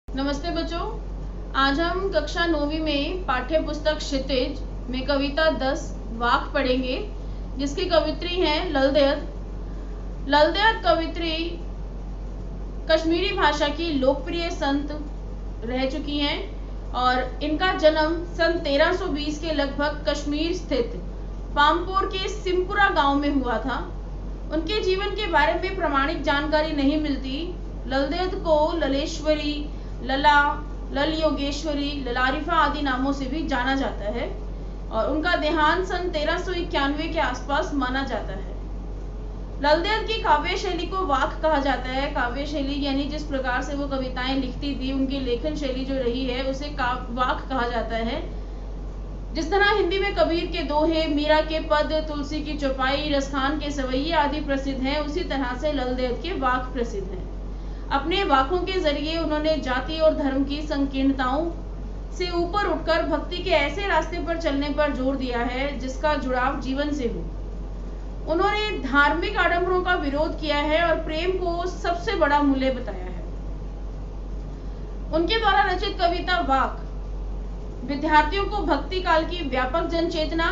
नमस्ते बच्चों, आज हम कक्षा 9वीं में पाठ्य पुस्तक क्षितिज में कविता 10 वाक पढ़ेंगे, जिसकी कवित्री हैं ललदेद। ललदेद कवित्री कश्मीरी भाषा की लोकप्रिय संत रह चुकी हैं और इनका जन्म सन 1320 के लगभग कश्मीर स्थित पामपोर के सिमपुरा गांव में हुआ था। उनके जीवन के बारे में प्रमाणिक जानकारी नहीं मिलती। ललदेद को ललेश्वरी, लला, लल योगेश्वरी, ललारिफा आदि नामों से भी जाना जाता है और उनका देहांत सन 1391 के आसपास माना जाता है। ललदेद की काव्य शैली को वाक कहा जाता है। काव्य शैली यानी जिस प्रकार से वो कविताएं लिखती थी, उनकी लेखन शैली जो रही है उसे वाक कहा जाता है। जिस तरह हिंदी में कबीर के दोहे, मीरा के पद, तुलसी की चौपाई, रसखान के सवैये आदि प्रसिद्ध हैं, उसी तरह से ललदेद के वाक प्रसिद्ध हैं। अपने वाकों के जरिए उन्होंने जाति और धर्म की संकीर्णताओं से ऊपर उठकर भक्ति के ऐसे रास्ते पर चलने पर जोर दिया है जिसका जुड़ाव जीवन से हो। उन्होंने धार्मिक आडंबरों का विरोध किया है और प्रेम को सबसे बड़ा मूल्य बताया है। उनके द्वारा रचित कविता वाक विद्यार्थियों को भक्ति काल की व्यापक जन चेतना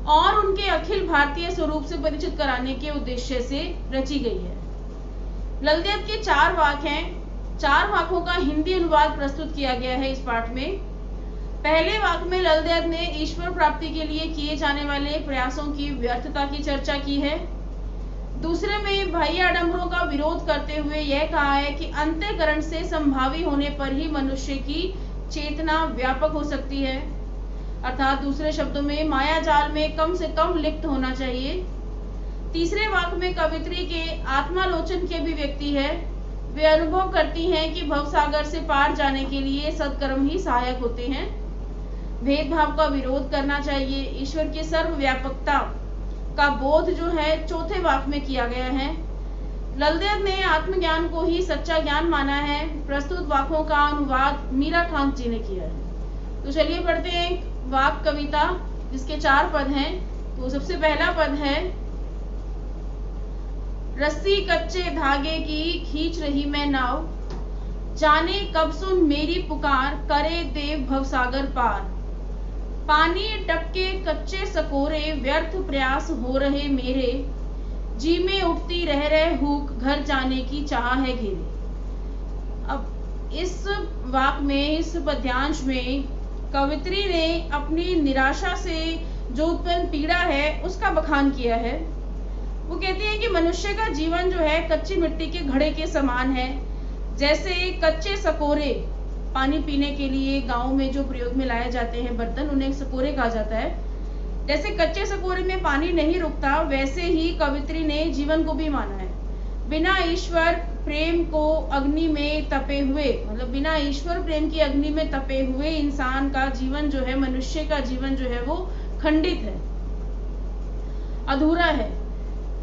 और उनके अखिल भारतीय स्वरूप से परिचित कराने के उद्देश्य से रची गई है। ललदेद के 4 वाक हैं। 4 वाकों का हिंदी अनुवाद प्रस्तुत किया गया है इस पाठ में। पहले वाक में ललदेद ने ईश्वर प्राप्ति के लिए किए जाने वाले प्रयासों की व्यर्थता की चर्चा की है। दूसरे में बाह्य आडंबरों का विरोध करते हुए यह कहा है कि अंतःकरण से संभावी होने पर ही मनुष्य की चेतना व्यापक हो सकती है, अर्थात दूसरे शब्दों में माया जाल में कम से कम लिप्त होना चाहिए। तीसरे वाक में कवित्री के आत्मालोचन की अभिव्यक्ति है। वे अनुभव करती हैं कि भवसागर से पार जाने के लिए सत्कर्म ही सहायक होते हैं। भेदभाव का विरोध करना चाहिए। ईश्वर की सर्वव्यापकता का बोध जो है चौथे वाक में किया गया है। ललदेद ने आत्मज्ञान को ही सच्चा ज्ञान माना है। प्रस्तुत वाकों का अनुवाद मीरा खान जी ने किया है। तो चलिए पढ़ते हैं वाक कविता, जिसके 4 पद हैं। तो सबसे पहला पद है, रस्सी कच्चे धागे की खींच रही मैं नाव, जाने कब सुन मेरी पुकार, करे देव भवसागर पार। पानी टपके कच्चे सकोरे, व्यर्थ प्रयास हो रहे मेरे, जी में उठती रह हुक, घर जाने की चाह है घेरे। अब इस वाक में, इस पद्यांश में कवित्री ने अपनी निराशा से जो उत्पन्न पीड़ा है उसका बखान किया है। वो कहती है कि मनुष्य का जीवन जो है कच्ची मिट्टी के घड़े के समान है। जैसे कच्चे सकोरे पानी पीने के लिए गांव में जो प्रयोग में लाए जाते हैं बर्तन, उन्हें सकोरे कहा जाता है। जैसे कच्चे सकोरे में पानी नहीं रुकता, वैसे ही कवित्री ने जीवन को भी माना है। बिना ईश्वर प्रेम को अग्नि में तपे हुए, मतलब बिना ईश्वर प्रेम की अग्नि में तपे हुए इंसान का जीवन जो है, मनुष्य का जीवन जो है वो खंडित है, अधूरा है।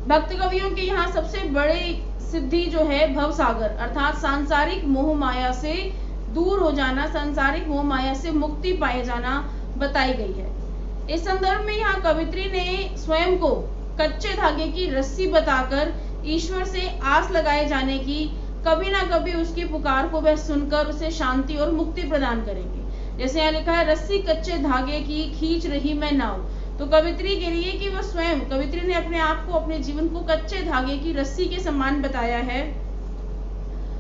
भक्त कवियों की यहाँ सबसे बड़ी सिद्धि जो है भवसागर, अर्थात सांसारिक मोह माया से दूर हो जाना, सांसारिक मोह माया से मुक्ति पाए जाना बताई गई है। इस संदर्भ में यहाँ कवित्री ने स्वयं को कच्चे धागे की रस्सी बताकर ईश्वर से आस लगाए जाने की, कभी ना कभी उसकी पुकार को वह सुनकर उसे शांति और मुक्ति प्रदान करेंगे। जैसे यहाँ लिखा है, रस्सी कच्चे धागे की खींच रही मैं नाव। तो कवित्री के लिए कि वह स्वयं, कवित्री ने अपने आप को, अपने जीवन को कच्चे धागे की रस्सी के समान बताया है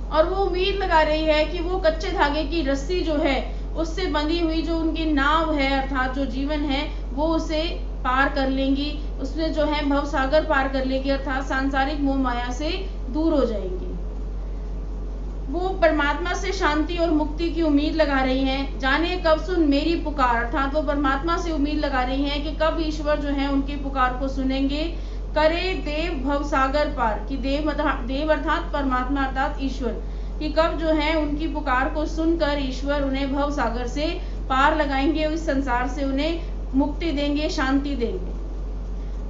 और वो उम्मीद लगा रही है कि वो कच्चे धागे की रस्सी जो है उससे बंधी हुई जो उनकी नाव है, अर्थात जो जीवन है, वो उसे पार कर लेंगी, उसमें जो है भवसागर पार कर लेगी, अर्थात सांसारिक मोह माया से दूर हो जाएंगी। वो परमात्मा से शांति और मुक्ति की उम्मीद लगा रही हैं। जाने कब सुन मेरी पुकार, अर्थात वो परमात्मा से उम्मीद लगा रही हैं कि कब ईश्वर जो है उनकी पुकार को सुनेंगे। करे देव भवसागर पार, कि देव अर्थात परमात्मा अर्थात ईश्वर, कि कब जो है उनकी पुकार को सुनकर ईश्वर उन्हें भवसागर से पार लगाएंगे, इस संसार से उन्हें मुक्ति देंगे, शांति देंगे।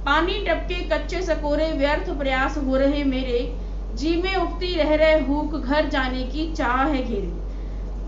पानी टपके कच्चे सकोरे, व्यर्थ प्रयास हो रहे मेरे, जी में उठती रह हुक, घर जाने की चाह है घेरी।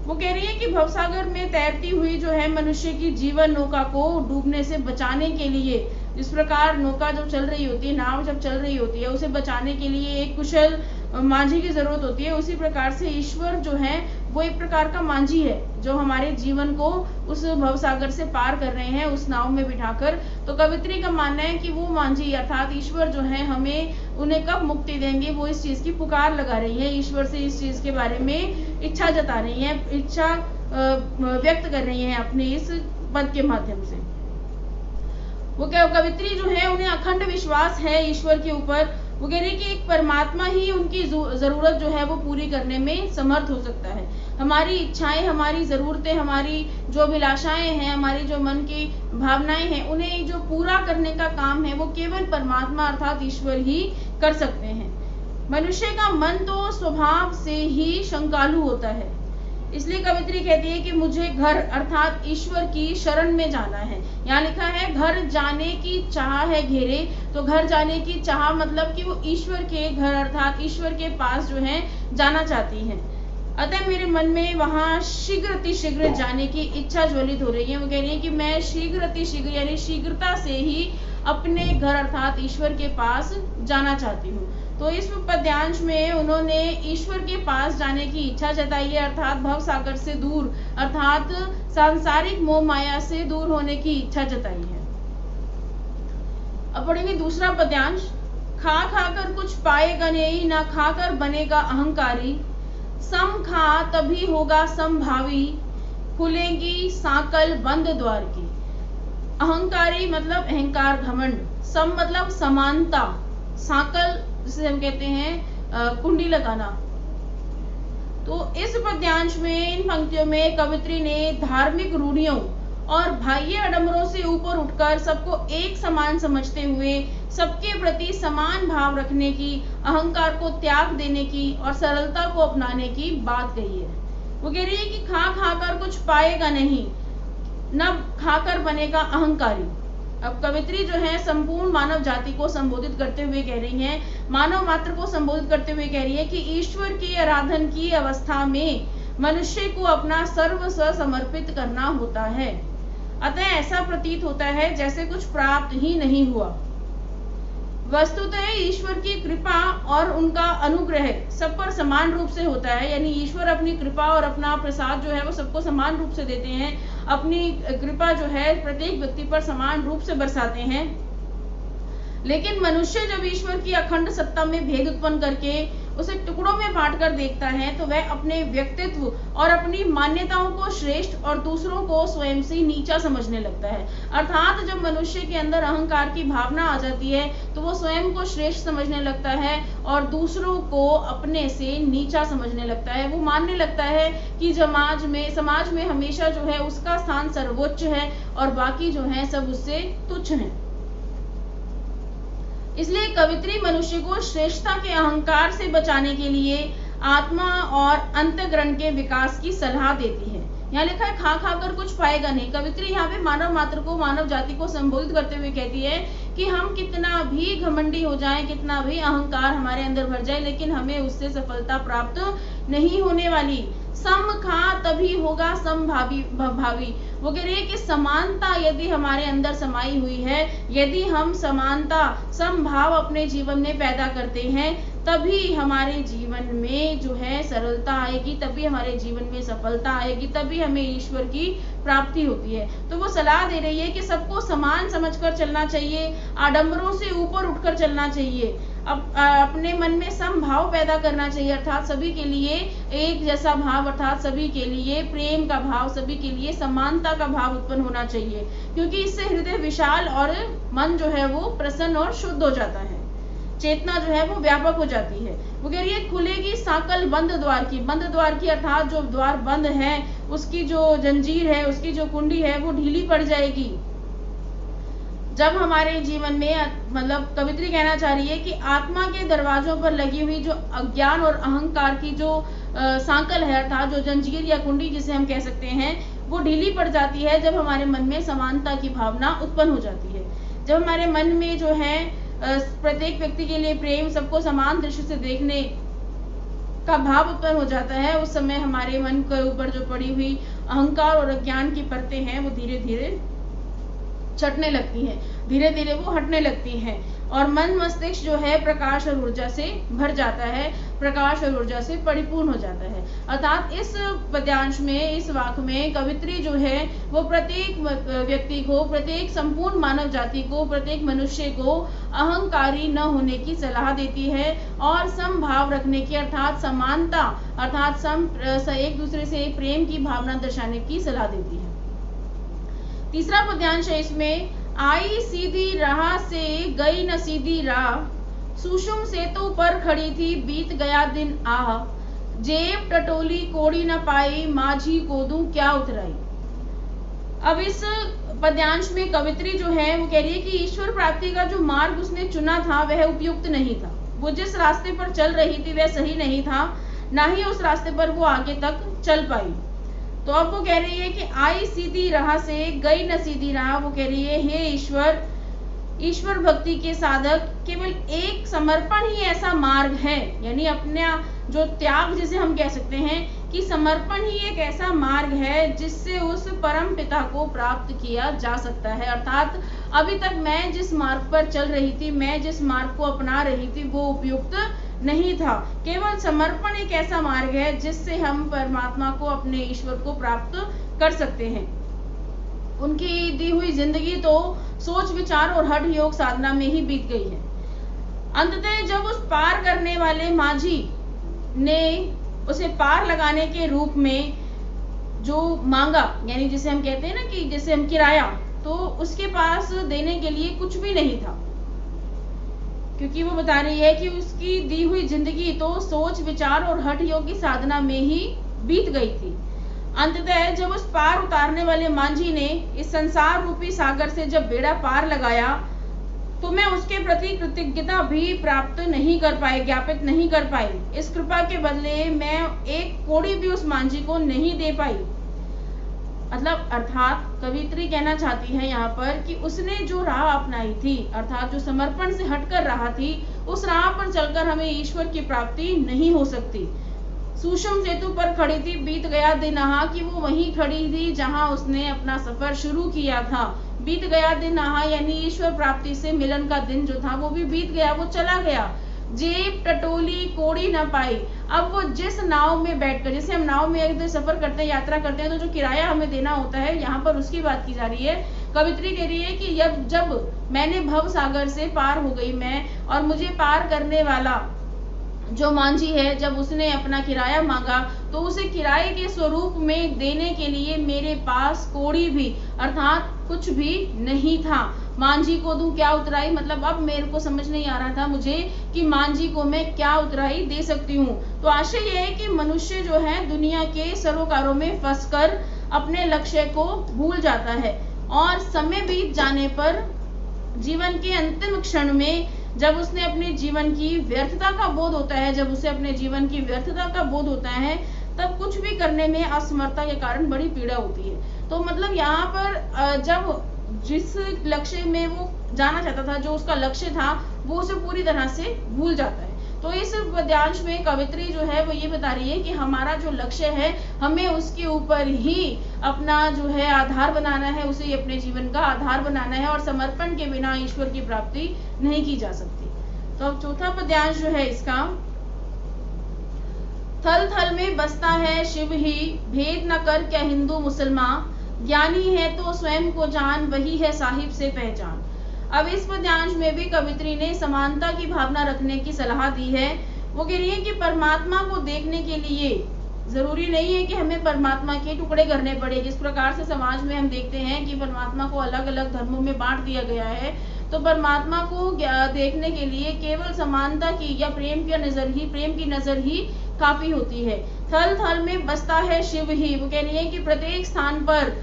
वो कह रही है कि भवसागर में तैरती हुई जो है मनुष्य की जीवन नौका को डूबने से बचाने के लिए, जिस प्रकार नौका जब चल रही होती है, नाव जब चल रही होती है, उसे बचाने के लिए एक कुशल मांझी की जरूरत होती है, उसी प्रकार से ईश्वर जो है वो एक प्रकार का मांझी है जो हमारे जीवन को उस भव सागर से पार कर रहे हैं उस नाव में बिठाकर। तो कवित्री का मानना है कि वो मांझी अर्थात ईश्वर जो है हमें उन्हें कब मुक्ति देंगे, वो इस चीज की पुकार लगा रही है, ईश्वर से इस चीज के बारे में इच्छा जता रही है, इच्छा व्यक्त कर रही है अपने इस पद के माध्यम से। वो क्या कवित्री जो है उन्हें अखंड विश्वास है ईश्वर के ऊपर। वो कह रही कि एक परमात्मा ही उनकी जरूरत जो है वो पूरी करने में समर्थ हो सकता है। हमारी इच्छाएं, हमारी जरूरतें, हमारी जो अभिलाषाएं हैं, हमारी जो मन की भावनाएं हैं, उन्हें जो पूरा करने का काम है वो केवल परमात्मा अर्थात ईश्वर ही कर सकते हैं। मनुष्य का मन तो स्वभाव से ही शंकालु होता है, इसलिए कवित्री कहती है कि मुझे घर अर्थात ईश्वर की शरण में जाना है। यहाँ लिखा है घर जाने की चाह है घेरे, तो घर जाने की चाह मतलब कि वो ईश्वर के घर अर्थात ईश्वर के पास जो है जाना चाहती है। अतः मेरे मन में वहां शीघ्र अतिशीघ्र जाने की इच्छा ज्वलित हो रही है। वो कह रही है कि मैं शीघ्र अतिशीघ्र यानी शीघ्रता से ही अपने घर अर्थात ईश्वर के पास जाना चाहती हूँ। तो इस पद्यांश में उन्होंने ईश्वर के पास जाने की इच्छा जताई है अर्थात भव सागर से दूर अर्थात सांसारिक मोह माया से दूर होने की इच्छा जताई है। अब पढ़ेंगे दूसरा पद्यांश। खा खाकर कुछ पाएगा नहीं, ना खाकर बनेगा अहंकारी, सम खा तभी होगा समभावी, खुलेगी साकल बंद द्वार की। अहंकारी मतलब अहंकार घमंड, सम मतलब समानता, साकल जिसे हम कहते हैं कुंडी लगाना। तो इस पद्यांश में इन पंक्तियों में कवित्री ने धार्मिक रूढ़ियों और बाह्य आडंबरों से ऊपर उठकर सबको एक समान समझते हुए सबके प्रति समान भाव रखने की, अहंकार को त्याग देने की और सरलता को अपनाने की बात कही है। वो कह रही है कि खा खाकर कुछ पाएगा नहीं, न खाकर बनेगा अहंकारी। अब कवित्री जो है संपूर्ण मानव जाति को संबोधित करते हुए कह रही है, मानव मात्र को संबोधित करते हुए कह रही है कि ईश्वर की आराधन की अवस्था में मनुष्य को अपना सर्वस्व समर्पित करना होता है। अतः ऐसा प्रतीत होता है जैसे कुछ प्राप्त ही नहीं हुआ। वस्तुतः ईश्वर की कृपा और उनका अनुग्रह सब पर समान रूप से होता है, यानी ईश्वर अपनी कृपा और अपना प्रसाद जो है वो सबको समान रूप से देते हैं, अपनी कृपा जो है प्रत्येक व्यक्ति पर समान रूप से बरसाते हैं। लेकिन मनुष्य जब ईश्वर की अखंड सत्ता में भेद उत्पन्न करके उसे टुकड़ों में बांट कर देखता है तो वह अपने व्यक्तित्व और अपनी मान्यताओं को श्रेष्ठ और दूसरों को स्वयं से नीचा समझने लगता है। अर्थात जब मनुष्य के अंदर अहंकार की भावना आ जाती है तो वो स्वयं को श्रेष्ठ समझने लगता है और दूसरों को अपने से नीचा समझने लगता है। वो मानने लगता है कि समाज में हमेशा जो है उसका स्थान सर्वोच्च है और बाकी जो है सब उससे तुच्छ हैं। इसलिए कवित्री मनुष्य को श्रेष्ठता के अहंकार से बचाने के लिए आत्मा और अंतःकरण के विकास की सलाह देती है। यहाँ लिखा है खा खाकर कुछ पाएगा नहीं। कवित्री यहाँ पे मानव मात्र को, मानव जाति को संबोधित करते हुए कहती है कि हम कितना भी घमंडी हो जाएं, कितना भी अहंकार हमारे अंदर भर जाए, लेकिन हमें उससे सफलता प्राप्त नहीं होने वाली। सम खा तभी होगा समभावी भावी। वो कह रही है कि समानता यदि हमारे अंदर समाई हुई है, यदि हम समानता समभाव अपने जीवन में पैदा करते हैं, तभी हमारे जीवन में जो है सरलता आएगी, तभी हमारे जीवन में सफलता आएगी, तभी हमें ईश्वर की प्राप्ति होती है। तो वो सलाह दे रही है कि सबको समान समझकर चलना चाहिए, आडंबरों से ऊपर उठकर चलना चाहिए, अपने मन में समभाव पैदा करना चाहिए अर्थात सभी के लिए एक जैसा भाव, अर्थात सभी के लिए प्रेम का भाव, सभी के लिए समानता का भाव उत्पन्न होना चाहिए, क्योंकि इससे हृदय विशाल और मन जो है वो प्रसन्न और शुद्ध हो जाता है, चेतना जो है वो व्यापक हो जाती है। वो कह रही है खुलेगी साकल बंद द्वार की। बंद द्वार की अर्थात जो द्वार बंद है उसकी जो जंजीर है, उसकी जो कुंडी है वो ढीली पड़ जाएगी। जब हमारे जीवन में मतलब कवित्री कहना चाह रही है कि आत्मा के दरवाजों पर लगी हुई जो अज्ञान और अहंकार की जो सांकल है अर्थात जो जंजीर या कुंडी जिसे हम कह सकते हैं, वो ढीली पड़ जाती है जब हमारे मन में समानता की भावना उत्पन्न हो जाती है। जब हमारे मन में जो है प्रत्येक व्यक्ति के लिए प्रेम, सबको समान दृष्टि से देखने का भाव उत्पन्न हो जाता है, उस समय हमारे मन के ऊपर जो पड़ी हुई अहंकार और अज्ञान की परतें हैं वो धीरे धीरे छटने लगती हैं, धीरे धीरे वो हटने लगती हैं और मन मस्तिष्क जो है प्रकाश और ऊर्जा से भर जाता है। प्रकाश और ऊर्जा से परिपूर्ण हो जाता है। अर्थात इस पद्यांश में, इस वाक्य में कवित्री जो है वो प्रत्येक व्यक्ति को, प्रत्येक संपूर्ण मानव जाति को, प्रत्येक मनुष्य को अहंकारी न होने की सलाह देती है और समभाव रखने की, अर्थात समानता, अर्थात एक दूसरे से प्रेम की भावना दर्शाने की सलाह देती है। तीसरा पद्यांश है इसमें, आई सीधी राह से गई न सीधी राह, सुषुम सेतु पर खड़ी थी बीत गया दिन आह, जेब टटोली कोड़ी न पाई, माझी को दूं क्या उतराई। अब इस पद्यांश में कवित्री जो है वो कह रही है कि ईश्वर प्राप्ति का जो मार्ग उसने चुना था वह उपयुक्त नहीं था। वो जिस रास्ते पर चल रही थी वह सही नहीं था, ना ही उस रास्ते पर वो आगे तक चल पाई। तो अब वो कह रही है कि आई सीधी राह से गई न सीधी राह। वो कह रही है, हे ईश्वर, ईश्वर भक्ति के साधक, केवल एक समर्पण ही ऐसा मार्ग है, यानी अपना जो त्याग जिसे हम कह सकते हैं कि समर्पण ही एक ऐसा मार्ग है जिससे उस परम पिता को प्राप्त किया जा सकता है। अर्थात अभी तक मैं जिस मार्ग पर चल रही थी, मैं जिस मार्ग को अपना रही थी वो उपयुक्त नहीं था। केवल समर्पण एक ऐसा मार्ग है जिससे हम परमात्मा को, अपने ईश्वर को प्राप्त कर सकते हैं। उनकी दी हुई जिंदगी तो सोच विचार और हठ योग साधना में ही बीत गई है। अंततः जब उस पार करने वाले माझी ने उसे पार लगाने के रूप में जो मांगा, यानी जिसे हम कहते हैं ना कि जैसे हम किराया, तो उसके पास देने के लिए कुछ भी नहीं था, क्योंकि वो बता रही है कि उसकी दी हुई जिंदगी तो सोच विचार और हठ योग की साधना में ही बीत गई थी। अंततः जब उस पार उतारने वाले मांझी ने इस संसार रूपी सागर से जब बेड़ा पार लगाया, तो मैं उसके प्रति कृतज्ञता भी प्राप्त नहीं कर पाई, ज्ञापित नहीं कर पाई। इस कृपा के बदले मैं एक कोड़ी भी उस मांझी को नहीं दे पाई। मतलब अर्थात कवित्री कहना चाहती है यहाँ पर कि उसने जो राह अपनाई थी, अर्थात जो समर्पण से हटकर राह थी, उस राह पर चलकर हमें ईश्वर की प्राप्ति नहीं हो सकती। सुषुम सेतु पर खड़ी थी बीत गया दिन आहा, कि वो वहीं खड़ी थी जहां उसने अपना सफर शुरू किया था। बीत गया दिन आहा यानी ईश्वर प्राप्ति से मिलन का दिन जो था वो भी बीत गया, वो चला गया। जेब टटोली कोड़ी न पाई। अब वो जिस नाव में बैठकर, जैसे हम नाव में एक सफर करते हैं, यात्रा करते हैं, तो जो किराया हमें देना होता है, यहाँ पर उसकी बात की जा रही है। कवित्री कह रही है कि जब मैंने भव सागर से पार हो गई मैं, और मुझे पार करने वाला जो मांझी है, जब उसने अपना किराया मांगा, तो उसे किराए के स्वरूप में देने के लिए मेरे पास कोड़ी भी, अर्थात कुछ भी नहीं था। मांझी को दूं क्या उतराई, मतलब अब मेरे को समझ नहीं आ रहा था मुझे कि मांझी को मैं क्या उतराई दे सकती हूँ। तो आशय यह है कि मनुष्य जो है दुनिया के सरोकारों में फंसकर अपने लक्ष्य को भूल जाता है, और समय बीत जाने पर जीवन के अंतिम क्षण में जब उसने अपने जीवन की व्यर्थता का बोध होता है, जब उसे अपने जीवन की व्यर्थता का बोध होता है, तब कुछ भी करने में असमर्थता के कारण बड़ी पीड़ा होती है। तो मतलब यहाँ पर जब जिस लक्ष्य में वो जाना चाहता था, जो उसका लक्ष्य था, वो उसे पूरी तरह से भूल जाता है। तो इस पद्यांश में कवित्री जो है वो ये बता रही है कि हमारा जो लक्ष्य है, हमें उसके ऊपर ही अपना जो है आधार बनाना है, उसे ही अपने जीवन का आधार बनाना है, और समर्पण के बिना ईश्वर की प्राप्ति नहीं की जा सकती। तो अब चौथा पद्यांश जो है इसका, थल थल में बसता है शिव ही, भेद न कर क्या हिंदू मुसलमान, ज्ञानी है तो स्वयं को जान, वही है साहिब से पहचान। अब इस पद्यांश में भी कवित्री ने समानता की भावना रखने की सलाह दी है। वो कह रही है कि परमात्मा को देखने के लिए जरूरी नहीं है कि हमें परमात्मा के टुकड़े करने पड़े। जिस प्रकार से समाज में हम देखते हैं कि परमात्मा को अलग अलग धर्मों में बांट दिया गया है, तो परमात्मा को देखने के लिए केवल समानता की या प्रेम की नजर ही काफी होती है। थल थल में बसता है शिव ही। वो कह रही है कि प्रत्येक स्थान पर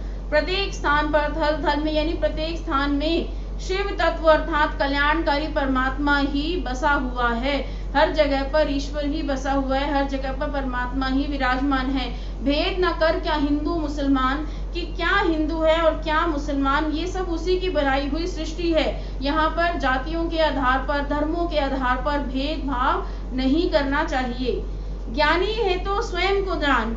थल थल में यानी प्रत्येक स्थान में शिव तत्व अर्थात कल्याणकारी परमात्मा ही बसा हुआ है। हर जगह पर ईश्वर ही बसा हुआ है, हर जगह पर परमात्मा ही विराजमान है। भेद न कर क्या हिंदू मुसलमान, कि क्या हिंदू है और क्या मुसलमान, ये सब उसी की बनाई हुई सृष्टि है। यहाँ पर जातियों के आधार पर, धर्मों के आधार पर भेदभाव नहीं करना चाहिए। ज्ञानी है तो स्वयं को जान,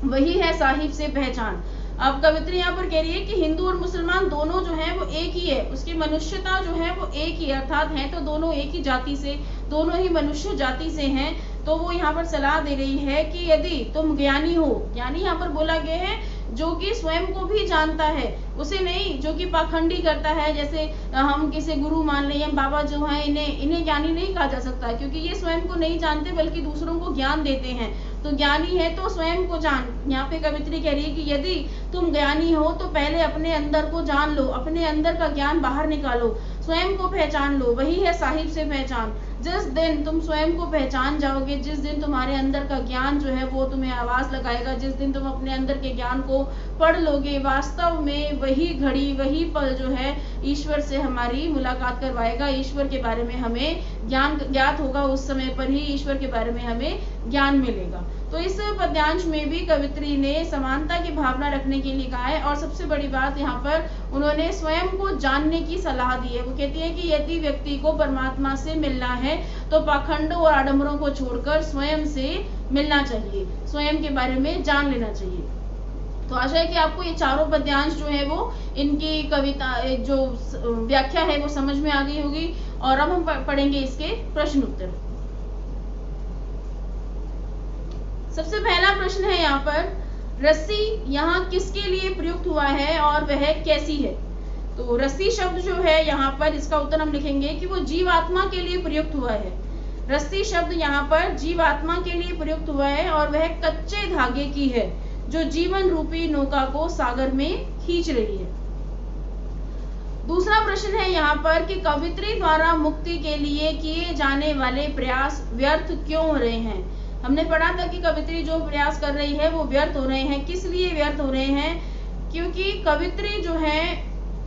वही है साहिब से पहचान। अब कवित्री यहाँ पर कह रही है कि हिंदू और मुसलमान दोनों जो है वो एक ही है, उसकी मनुष्यता जो है वो एक ही, अर्थात है तो दोनों एक ही जाति से, दोनों ही मनुष्य जाति से हैं, तो वो यहाँ पर सलाह दे रही है कि यदि तुम ज्ञानी हो, ज्ञानी यहाँ पर बोला गया है जो कि स्वयं को भी जानता है, उसे नहीं जो कि पाखंडी करता है। जैसे हम किसी गुरु मान लें या बाबा जो हैं, इन्हें ज्ञानी नहीं कहा जा सकता, क्योंकि ये स्वयं को नहीं जानते बल्कि दूसरों को ज्ञान देते हैं। तो ज्ञानी है तो स्वयं को जान। यहाँ पे कवित्री कह रही है कि यदि तुम ज्ञानी हो तो पहले अपने अंदर को जान लो, अपने अंदर का ज्ञान बाहर निकालो, स्वयं को पहचान लो, वही है साहिब से पहचान। जिस दिन तुम स्वयं को पहचान जाओगे, जिस दिन तुम्हारे अंदर का ज्ञान जो है वो तुम्हें आवाज लगाएगा, जिस दिन तुम अपने अंदर के ज्ञान को पढ़ लोगे, वास्तव में वही घड़ी वही पल जो है ईश्वर से हमारी मुलाकात करवाएगा। ईश्वर के बारे में हमें ज्ञान ज्ञात होगा, उस समय पर ही ईश्वर के बारे में हमें ज्ञान मिलेगा। तो इस पद्यांश में भी कवित्री ने समानता की भावना रखने के लिए कहा है, और सबसे बड़ी बात यहाँ पर उन्होंने स्वयं को जानने की सलाह दी है। वो कहती है कि यदि व्यक्ति को परमात्मा से मिलना है तो पाखंडों और आडंबरों को छोड़कर स्वयं से मिलना चाहिए, स्वयं के बारे में जान लेना चाहिए। तो आशा है कि आपको ये चारों पद्यांश जो है वो इनकी कविता जो व्याख्या है वो समझ में आ गई होगी। और अब हम पढ़ेंगे इसके प्रश्न उत्तर। सबसे पहला प्रश्न है यहाँ पर, रस्सी यहाँ किसके लिए प्रयुक्त हुआ है और वह कैसी है? तो रस्सी शब्द जो है यहाँ पर इसका उत्तर हम लिखेंगे कि वो जीवात्मा के लिए प्रयुक्त हुआ है। रस्सी शब्द यहाँ पर जीवात्मा के लिए प्रयुक्त हुआ है और वह कच्चे धागे की है जो जीवन रूपी नौका को सागर में खींच रही है। दूसरा प्रश्न है यहाँ पर कि कवित्री द्वारा मुक्ति के लिए किए जाने वाले प्रयास व्यर्थ क्यों हो रहे हैं? हमने पढ़ा था कि कवित्री जो प्रयास कर रही है वो व्यर्थ हो रहे हैं। किस लिए व्यर्थ हो रहे हैं? क्योंकि कवित्री जो है,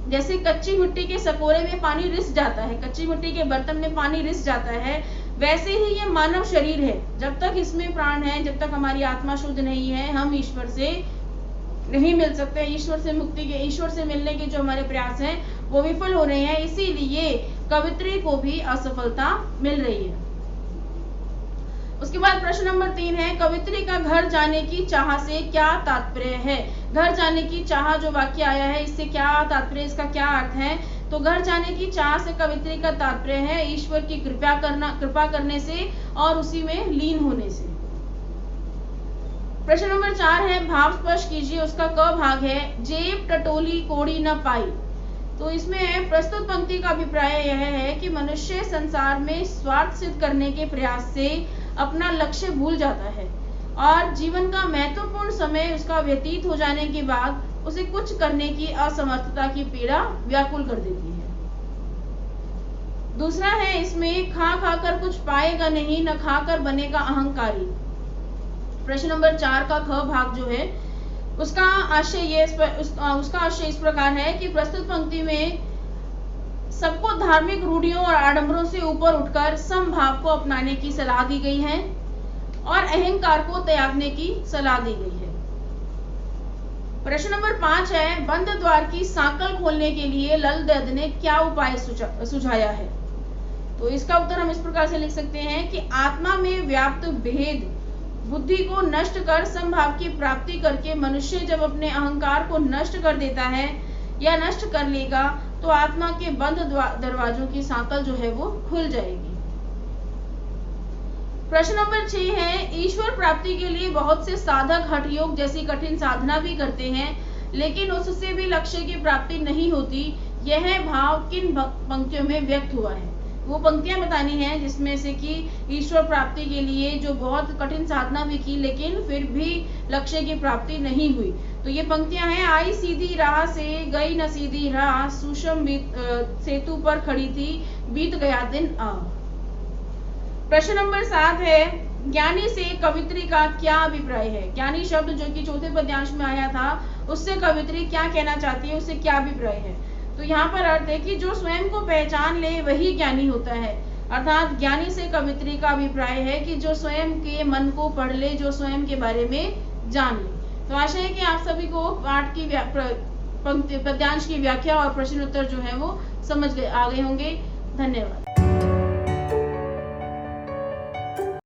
जैसे कच्ची मिट्टी के सकोरे में पानी रिस जाता है, कच्ची मिट्टी के बर्तन में पानी रिस जाता है, वैसे ही ये मानव शरीर है। जब तक इसमें प्राण है, जब तक हमारी आत्मा शुद्ध नहीं है, हम ईश्वर से नहीं मिल सकते। ईश्वर से मुक्ति के, ईश्वर से मिलने के जो हमारे प्रयास हैं वो विफल हो रहे हैं, इसीलिए कवित्री को भी असफलता मिल रही है। उसके बाद प्रश्न नंबर 3 है, कवित्री का घर जाने की चाह से क्या तात्पर्य है? घर जाने की चाह जो वाक्य आया है, इससे क्या तात्पर्य, इसका क्या अर्थ है? तो घर जाने की चाह से कवित्री का तात्पर्य है ईश्वर की कृपा करने से और उसी में लीन होने से। प्रश्न नंबर 4 है, भाव स्पर्श कीजिए, उसका क भाग है, जेब टटोली कोड़ी न पाई। तो इसमें प्रस्तुत पंक्ति का अभिप्राय यह है कि मनुष्य संसार में स्वार्थ सिद्ध करने के प्रयास से अपना लक्ष्य भूल जाता है और जीवन का महत्वपूर्ण समय उसका व्यतीत हो जाने के बाद उसे कुछ करने की असमर्थता की पीड़ा व्याकुल कर देती है। दूसरा है इसमें, खा खाकर कुछ पाएगा नहीं, न खाकर बनेगा अहंकारी। प्रश्न नंबर 4 का ख भाग जो है उसका आशय इस प्रकार है कि प्रस्तुत पंक्ति में सबको धार्मिक रूढ़ियों और आडंबरों से ऊपर उठकर समभाव को अपनाने की सलाह दी गई है और अहंकार को त्यागने की सलाह दी गई है। प्रश्न नंबर 5 है, बंद द्वार की सांकल खोलने के लिए लल दत्त ने क्या उपाय सुझाया है? तो इसका उत्तर हम इस प्रकार से लिख सकते हैं कि आत्मा में व्याप्त भेद बुद्धि को नष्ट कर समभाव की प्राप्ति करके मनुष्य जब अपने अहंकार को नष्ट कर देता है या नष्ट कर लेगा तो आत्मा के बंद दरवाजों की सांकल जो है वो खुल जाएगी। प्रश्न नंबर 6 है, ईश्वर प्राप्ति के लिए बहुत से साधक हठ योग जैसी कठिन साधना भी करते हैं, लेकिन उससे भी लक्ष्य की प्राप्ति नहीं होती। यह भाव किन पंक्तियों में व्यक्त हुआ है? वो पंक्तियां बतानी हैं जिसमें से कि ईश्वर प्राप्ति के लिए जो बहुत कठिन साधना भी की लेकिन फिर भी लक्ष्य की प्राप्ति नहीं हुई। तो ये पंक्तियां हैं, आई सीधी राह से गई न सीधी राह, सुषम सेतु पर खड़ी थी, बीत गया दिन आ। प्रश्न नंबर 7 है, ज्ञानी से कवित्री का क्या अभिप्राय है? ज्ञानी शब्द जो कि चौथे पद्यांश में आया था, उससे कवित्री क्या कहना चाहती है, उससे क्या अभिप्राय है? तो यहाँ पर अर्थ है कि जो स्वयं को पहचान ले वही ज्ञानी होता है। अर्थात ज्ञानी से कवित्री का अभिप्राय है कि जो स्वयं के मन को पढ़ ले, जो स्वयं के बारे में जान ले। तो आशा है कि आप सभी को पाठ की पद्यांश की व्याख्या और प्रश्न उत्तर जो है वो समझ आ गए होंगे। धन्यवाद।